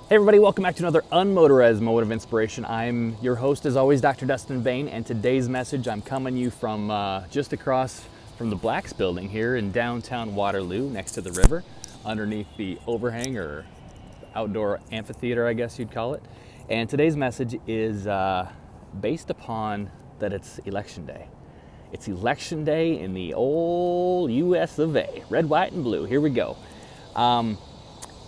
Hey everybody, welcome back to another unmotorized moment of inspiration. I'm your host as always, Dr. Dustin Bain, and today's message I'm coming to you from just across from the Blacks building here in downtown Waterloo next to the river, underneath the overhang or outdoor amphitheater, I guess you'd call it. And today's message is based upon that it's election day. It's election day in the old US of A, red, white, and blue. Here we go.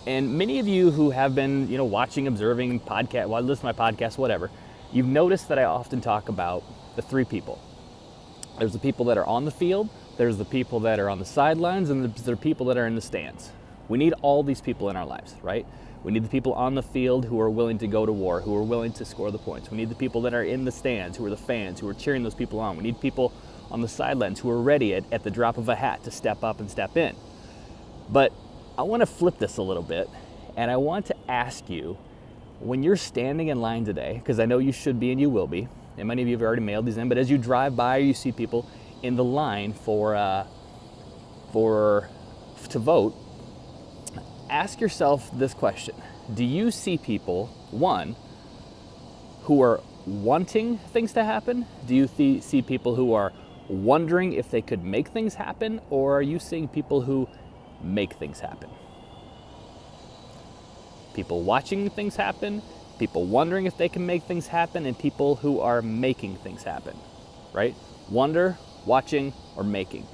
And many of you who have been, watching, observing, listen to my podcast, whatever, you've noticed that I often talk about the three people. There's the people that are on the field, there's the people that are on the sidelines, and there's the people that are in the stands. We need all these people in our lives, right? We need the people on the field who are willing to go to war, who are willing to score the points. We need the people that are in the stands, who are the fans, who are cheering those people on. We need people on the sidelines who are ready at the drop of a hat to step up and step in. But I want to flip this a little bit, and I want to ask you, when you're standing in line today, because I know you should be and you will be, and many of you have already mailed these in, but as you drive by, you see people in the line to vote, ask yourself this question. Do you see people, one, who are wanting things to happen? Do you see people who are wondering if they could make things happen, or are you seeing people who make things happen? People watching things happen, people wondering if they can make things happen, and people who are making things happen, right? Wonder, watching, or making.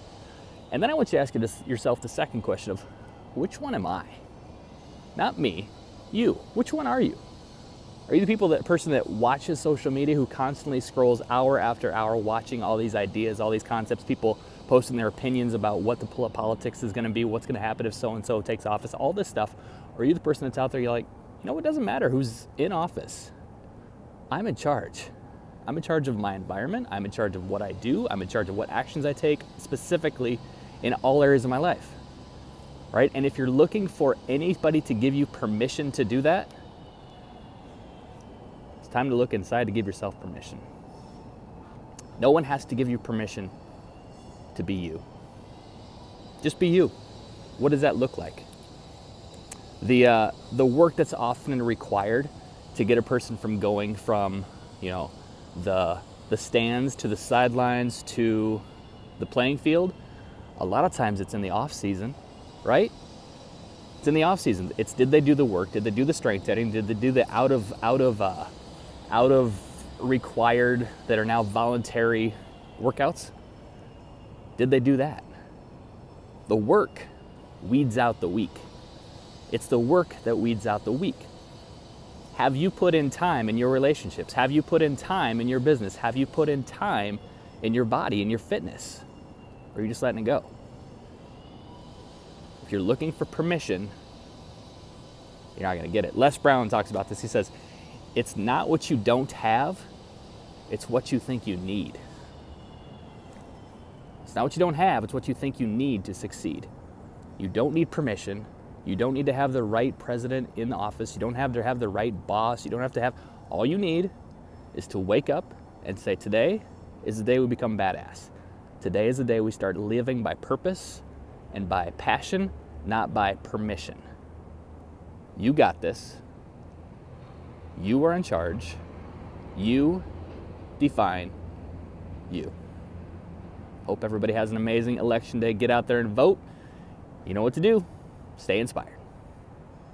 And then I want you to ask yourself the second question of, which one am I? Not me, you. Which one are you? Are you the person that watches social media, who constantly scrolls hour after hour watching all these ideas, all these concepts, people posting their opinions about what the politics is going to be, what's going to happen if so-and-so takes office, all this stuff? Or are you the person that's out there, you're like, it doesn't matter who's in office. I'm in charge. I'm in charge of my environment. I'm in charge of what I do. I'm in charge of what actions I take, specifically in all areas of my life, right? And if you're looking for anybody to give you permission to do that, it's time to look inside to give yourself permission. No one has to give you permission to be you. Just be you. What does that look like? The work that's often required to get a person from going from, the stands to the sidelines to the playing field, a lot of times it's in the off season, right? It's in the off season. It's, did they do the work? Did they do the strength training? Did they do the out of required that are now voluntary workouts? Did they do that? The work weeds out the weak. It's the work that weeds out the weak. Have you put in time in your relationships? Have you put in time in your business? Have you put in time in your body, in your fitness? Or are you just letting it go? If you're looking for permission, you're not going to get it. Les Brown talks about this. He says, it's not what you don't have, it's what you think you need. It's not what you don't have, it's what you think you need to succeed. You don't need permission. You don't need to have the right president in the office. You don't have to have the right boss. You don't have to have, all you need is to wake up and say, today is the day we become badass. Today is the day we start living by purpose and by passion, not by permission. You got this. You are in charge. You define you. Hope everybody has an amazing election day. Get out there and vote. You know what to do. Stay inspired.